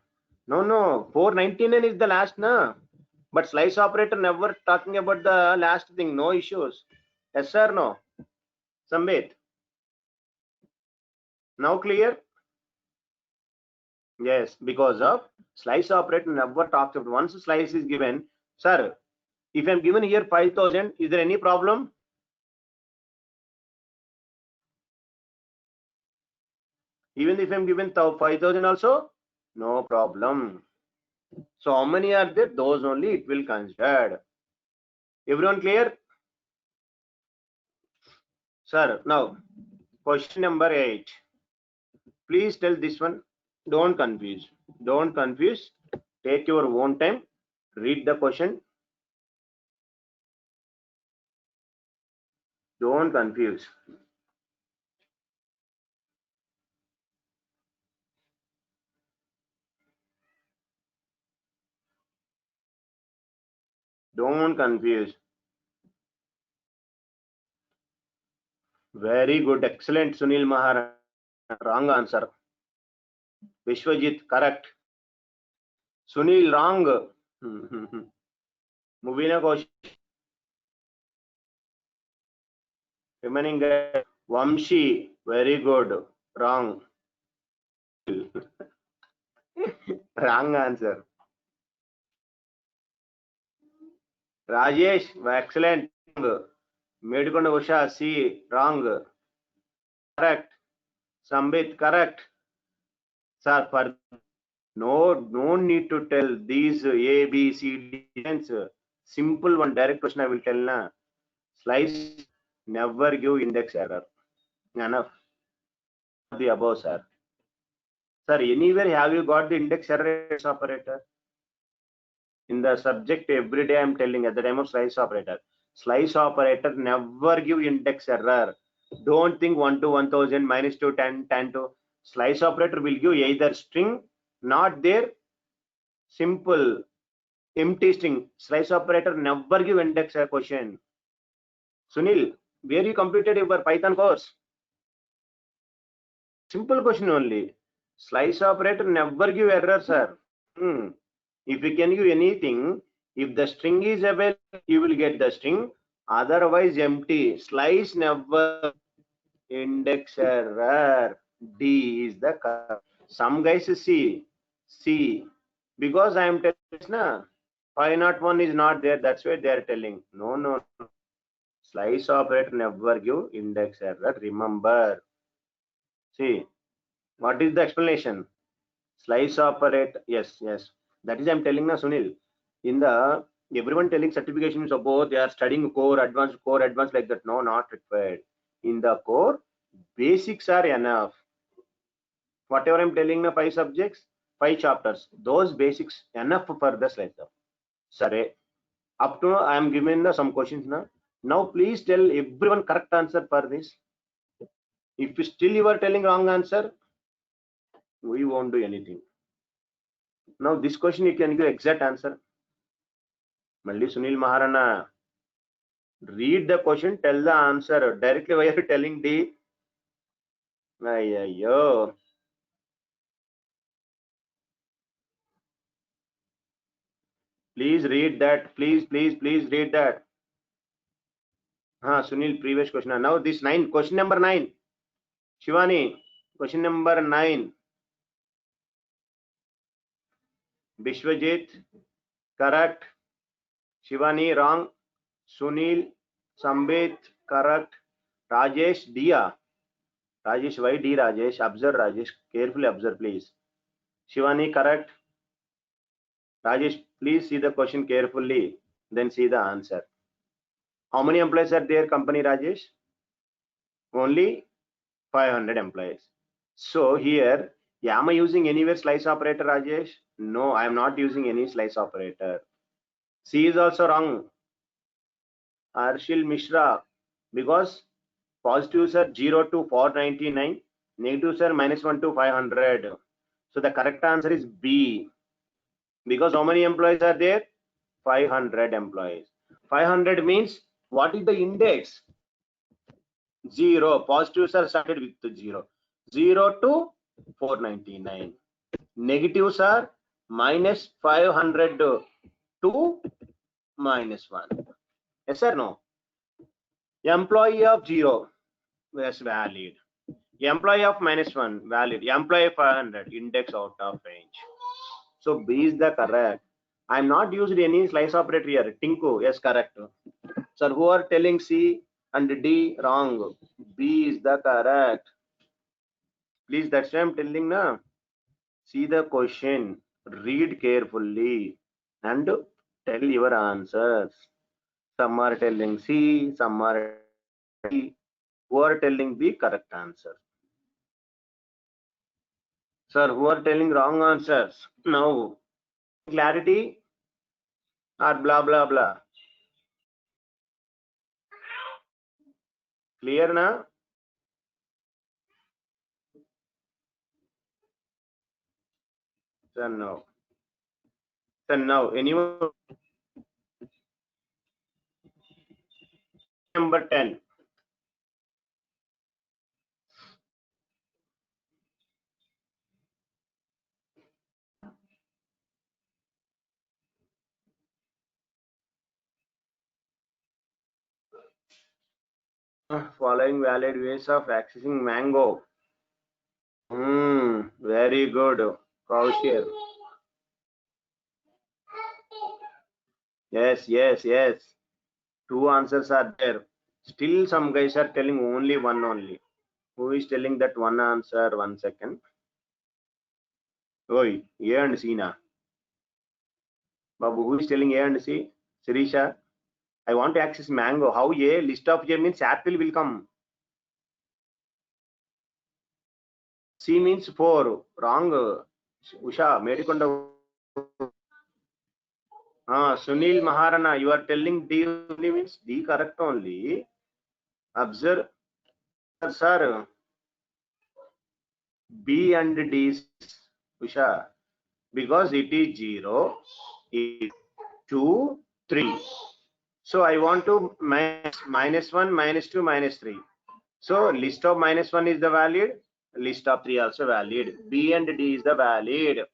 No. 499 is the last, na? But slice operator never talking about the last thing. No issues. Yes or no? Sambit. Now clear? Yes, because of slice operator never talks about. Once a slice is given, sir, if I'm given here 5,000, is there any problem? Even if I'm given 5,000 also, no problem. So how many are there? Those only it will consider. Everyone clear? Sir, now question number 8. Please tell this one. Don't confuse. Don't confuse. Take your own time. Read the question. Don't confuse. Don't confuse. Very good. Excellent, Sunil Maharana. Wrong answer. Vishwajit, correct. Sunil, wrong. Movina question. Remaining guy, Vamshi, very good. Wrong. Wrong answer. Rajesh, excellent. Medikunda Usha, C, wrong. Correct. Sambit, correct. Sir, for no need to tell these A, B, C, D. Simple one, direct question I will tell na. Slice never give index error. Enough. The above, sir. Sir, anywhere have you got the index error operator? In the subject every day I'm telling at the time of slice operator. Slice operator never give index error. Don't think 1 to 1000, -2, 10, 10 to. Slice operator will give either string, not there, simple, empty string. Slice operator never give index error question. Sunil, where you completed your Python course? Simple question only. Slice operator never give error, sir. If you can give anything, if the string is available, you will get the string. Otherwise, empty. Slice never index error. D is the correct. Some guys C. Because I am telling na 501 is not there. That's why they are telling. No. Slice operator never give index error. Remember. See, what is the explanation? Slice operator. Yes. That is I'm telling na Sunil. In the everyone telling certification suppose they are studying core advanced like that. No, not required. In the core, basics are enough. Whatever I'm telling na 5 subjects, 5 chapters, those basics enough for the slide. Sorry. Up to now, I am giving the some questions now. Now please tell everyone correct answer for this. If still you are telling wrong answer, we won't do anything. Now this question you can give exact answer. Malli Sunil Maharana, read the question, tell the answer. Directly, why are you telling D? Ayyo. Please read that. Please read that. Sunil, previous question. Now this 9, question number 9. Shivani, question number 9. Bishwajit, correct. Shivani, wrong. Sunil, Sambit, correct. Rajesh, Dia. Rajesh, why D, Rajesh? Observe, Rajesh. Carefully observe, please. Shivani, correct. Rajesh, please see the question carefully, then see the answer. How many employees are there, company, Rajesh? Only 500 employees. So here, am I using anywhere slice operator, Rajesh? No, I am not using any slice operator. C is also wrong. Arshil Mishra, because positives are 0 to 499, negatives are -1 to 500. So the correct answer is B. Because how many employees are there? 500 employees. 500 means what is the index? 0. Positives are started with 0. 0 to 499. Negatives are -500 to -1. Yes or no? Employee of 0, yes, valid. Employee of -1, valid. Employee 500, index out of range. So B is the correct. I'm not used any slice operator here. Tinku, yes, correct. Sir, who are telling C and D wrong? B is the correct. Please, that's why I'm telling now. See the question, read carefully, and tell your answers. Some are telling C, some are D, who are telling B correct answer. Sir, who are telling wrong answers? Now, clarity or blah blah blah. Clear na? Sir, no. Sir, now, anyone? Number 10. Following valid ways of accessing Mango. Very good. Kaushir. Yes. Two answers are there. Still some guys are telling only one only. Who is telling that one answer? 1 second. Oi, A and C na. Babu, who is telling A and C? Sirisha. I want to access Mango. How A? List of A means apple will come. C means 4. Wrong. Usha, Medikonda. Sunil Maharana, you are telling D only means D correct only. Observe, sir. B and D, Usha, because it is 0, 2, 3. So I want to -1, -2, -3. So list of -1 is the valid, list of 3 also valid. B and D is the valid.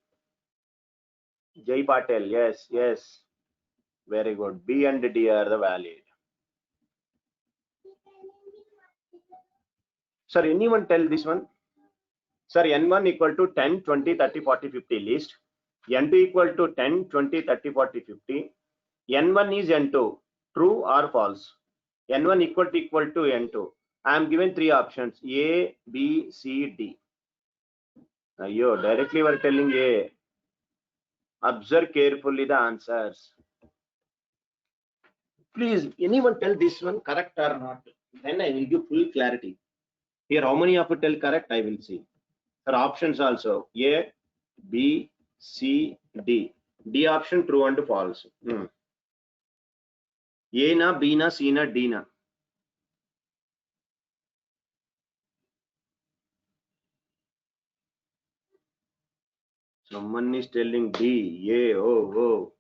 Jai Patel, yes. Very good. B and D are the valid. Sir, anyone tell this one? Sir, N1 equal to 10, 20, 30, 40, 50 list. N2 equal to 10, 20, 30, 40, 50. N1 is N2. True or false? N1 equal to N2. I am given 3 options. A, B, C, D. Yo, directly we are telling A. Observe carefully the answers. Please, anyone tell this one correct or not? Then I will give full clarity. Here, how many of you tell correct? I will see. There are options also. A, B, C, D. D option true and false. A na, B na, C na, D na. Someone is telling D. A, oh.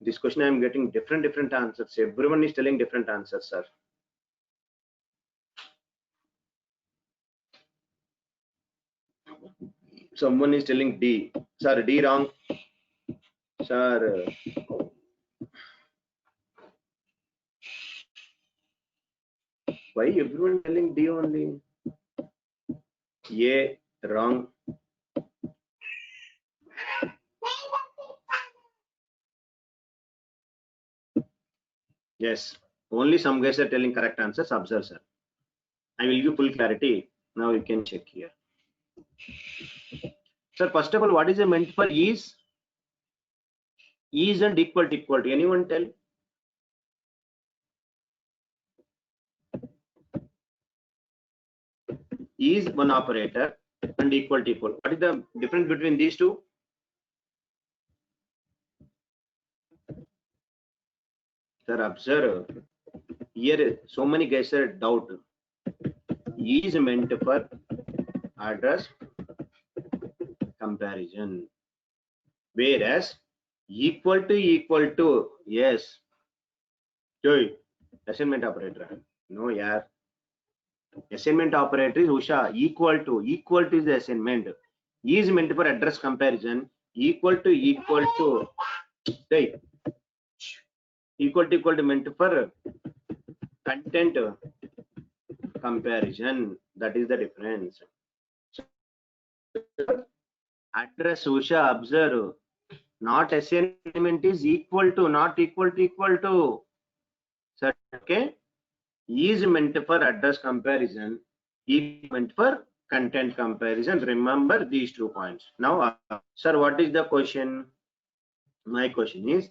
this question I am getting different answers. Everyone is telling different answers, sir. Someone is telling D. Sir, D wrong. Sir, why everyone telling D only? A wrong. Yes, only some guys are telling correct answers. Observe, sir. I will give full clarity. Now you can check here. Sir, first of all, what is the meant for is? Is and equal to equal to. Anyone tell? Is one operator and equal to equal. What is the difference between these two? Sir, observe. Here, so many guys are doubt. Is meant for address comparison, whereas equal to, yes. Joy, assignment operator. No, yeah. Assignment operator is Usha. Equal to is the assignment. Is meant for address comparison. Equal to. Hey. Equal to meant for content comparison. That is the difference. Address Usha, observe. Not assignment is equal to, not equal to. So, okay. Is meant for address comparison. Is meant for content comparison. Remember these 2 points. Now, sir, what is the question? My question is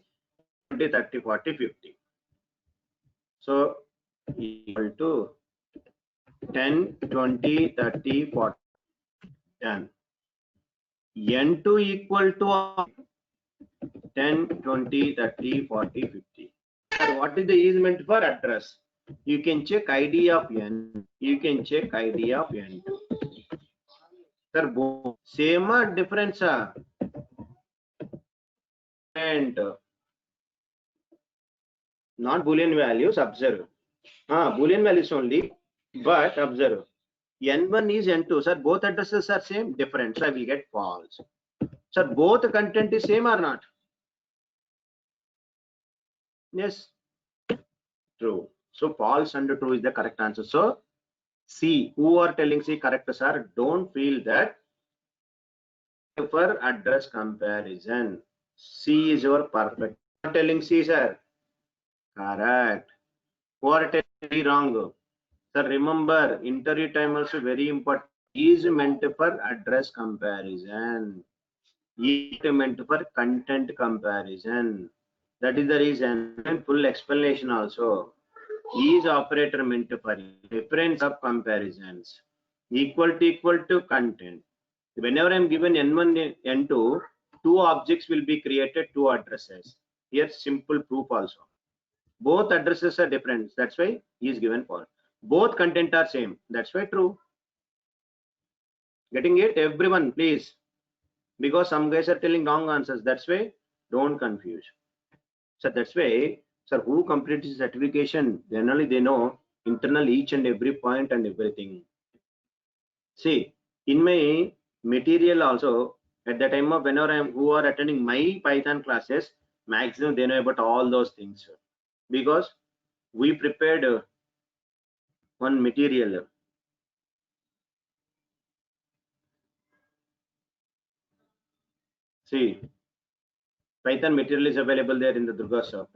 20, 30, 40, 50. So, equal to 10, 20, 30, 40. Done. N2 equal to 10, 20, 30, 40, 50. Sir, what is the is meant for address? You can check ID of N. You can check ID of N2. Sir, both same or difference? And not Boolean values. Observe. Boolean values only. But observe. N1 is N2. Sir, both addresses are same. Different. So I will get false. Sir, both content is same or not? Yes. True. So false and true is the correct answer. So C, who are telling C correct, sir? Don't feel that for address comparison. C is your perfect. Who are telling C, sir? Correct. Who are telling C wrong? Sir, remember, interview time also very important. Is meant for address comparison. Is meant for content comparison. That is the reason. And full explanation also. Is operator meant for difference of comparisons. Equal to content. Whenever I am given N1, N2, 2 objects will be created, 2 addresses. Here simple proof also. Both addresses are different. That's why he is given false. Both content are same. That's why true. Getting it? Everyone, please. Because some guys are telling wrong answers. That's why don't confuse. So that's why, sir, who completes certification, generally they know internal each and every point and everything. See, in my material also, at the time of whenever I am who are attending my Python classes, maximum they know about all those things. Because we prepared one material. See, Python material is available there in the Durgasoft.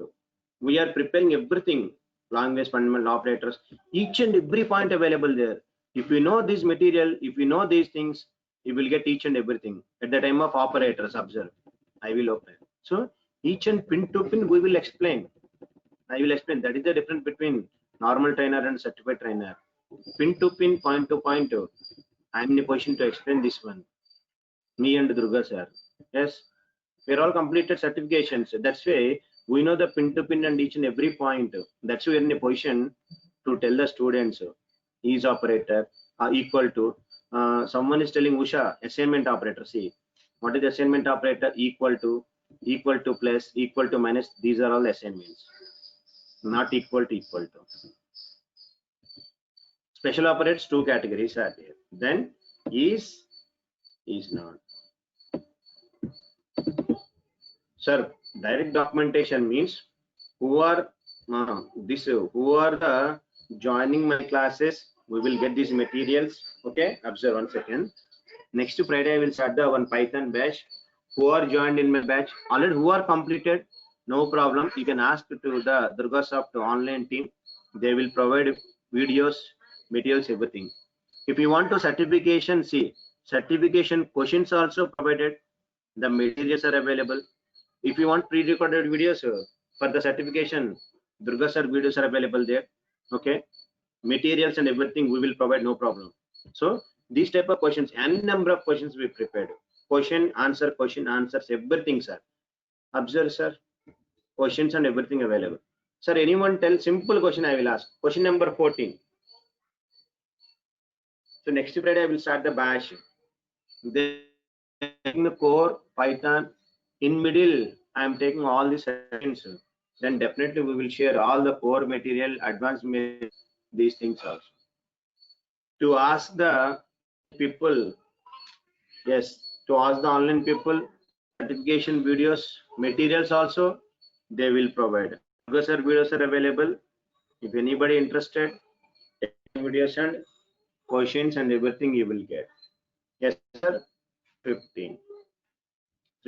We are preparing everything, language, fundamental operators, each and every point available there. If you know this material, if you know these things, you will get each and everything. At the time of operators, observe. I will open. So each and pin to pin we will explain. I will explain. That is the difference between normal trainer and certified trainer. Pin to pin, point to point. I am in a position to explain this one. Me and Durga sir. Yes, we're all completed certifications. That's why we know the pin to pin and each and every point. That's why we're in a position to tell the students is operator equal to someone is telling Usha assignment operator. See, what is the assignment operator? Equal to equal to, plus, equal to, minus. These are all assignments. Not equal to, equal to. Special operators, two categories are there. Then is not. Sir, direct documentation means who are who are the joining my classes. We will get these materials. Okay, observe 1 second. Next Friday I will start the one Python batch. Who are joined in my batch already, who are completed, no problem. You can ask to the Durgasoft online team. They will provide videos, materials, everything. If you want to certification, see, certification questions also provided. The materials are available. If you want pre-recorded videos for the certification, Durgasar videos are available there. Okay, materials and everything we will provide, no problem. So these type of questions, n number of questions we prepared. Question answers, everything, sir. Observe, sir. Questions and everything available. Sir, anyone tell simple question I will ask. Question number 14. So next Friday I will start the batch. Then the core Python. In middle, I am taking all these sessions. Then definitely we will share all the core material, advanced material, these things also. To ask the people, yes, to ask the online people, certification videos, materials also, they will provide. Videos are available. If anybody interested, videos and questions and everything you will get. Yes, sir. 15.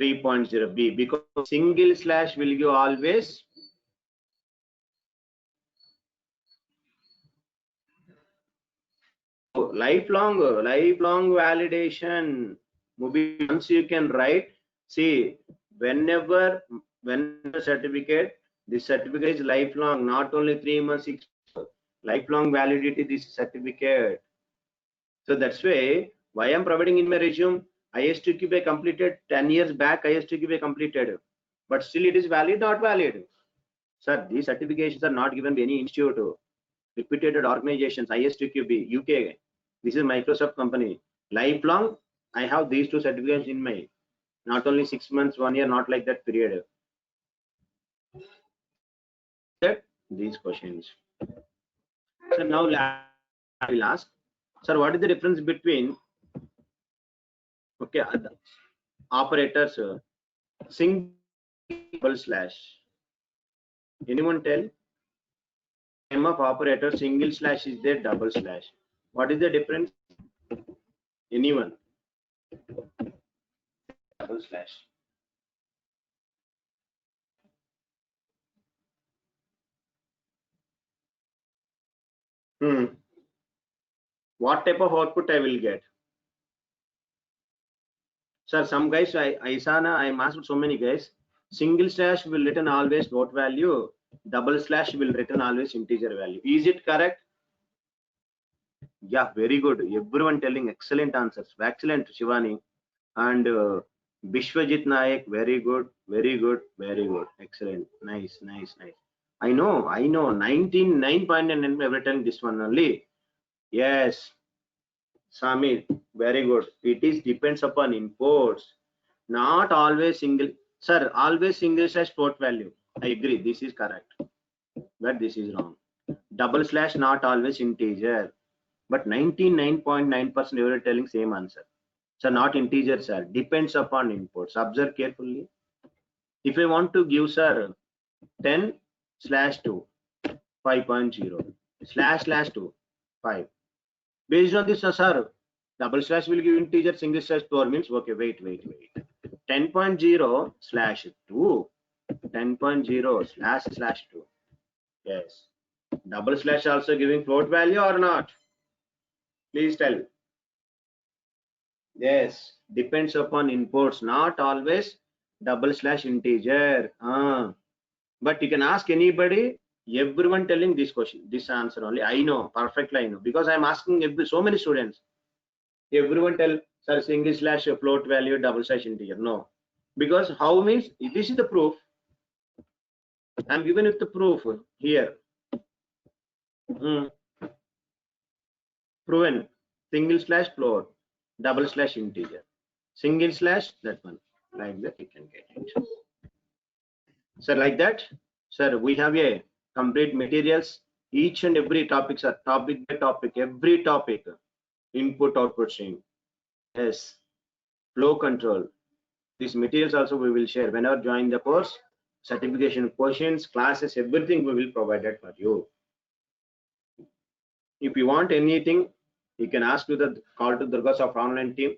3.0 B, because single slash will give always lifelong validation. Once you can write, see, whenever certificate, this certificate is lifelong, not only 3 months, 6 months, lifelong validity this certificate. So that's why I'm providing in my resume. IS2QB completed 10 years back. IS2QB completed, but still it is valid, not valid. Sir, these certifications are not given by any institute, reputed organizations, IS2QB, UK. This is Microsoft company. Lifelong, I have these two certificates in my, not only 6 months, 1 year, not like that period. These questions. So now I will ask, sir, what is the difference between operators single double slash? Anyone tell? Name of operator, single slash is there, double slash. What is the difference? Anyone? Double slash. What type of output I will get? Sir, some guys, I saw, I asked so many guys, single slash will return always float value, double slash will return always integer value. Is it correct? Yeah, very good. Everyone telling excellent answers. Excellent, Shivani. And Bishwajit Nayak, very good, very good, very good. Excellent. Nice, nice, nice. I know. 99.9 every time this one only. Yes. Samir, very good. It is depends upon imports. Not always single. Sir, always single slash float value. I agree. This is correct. But this is wrong. Double slash not always integer. But 99.9% you are telling same answer. So not integer, sir. Depends upon imports. Observe carefully. If I want to give, sir, 10 slash 2, 5.0 slash 2, 5. Based on this, sir, double slash will give integer, single slash 4 means, okay, wait. 10.0 slash 2, 10.0 slash 2. Yes. Double slash also giving float value or not? Please tell. Yes, depends upon imports, not always double slash integer. But you can ask anybody, everyone telling this question, this answer only. I know, perfectly I know, because I'm asking so many students. Everyone tell, sir, single slash float value, double slash integer. No, because how means, this is the proof. I'm given with the proof here. Proven, single slash float, double slash integer, single slash that one, like that you can get it. Sir, like that, sir, we have a complete materials. Each and every topic, sir, topic by topic, every topic, input, output stream, yes, flow control. These materials also we will share whenever join the course. Certification questions, classes, everything we will provide it for you. If you want anything, you can ask to the call to Durgasoft online team.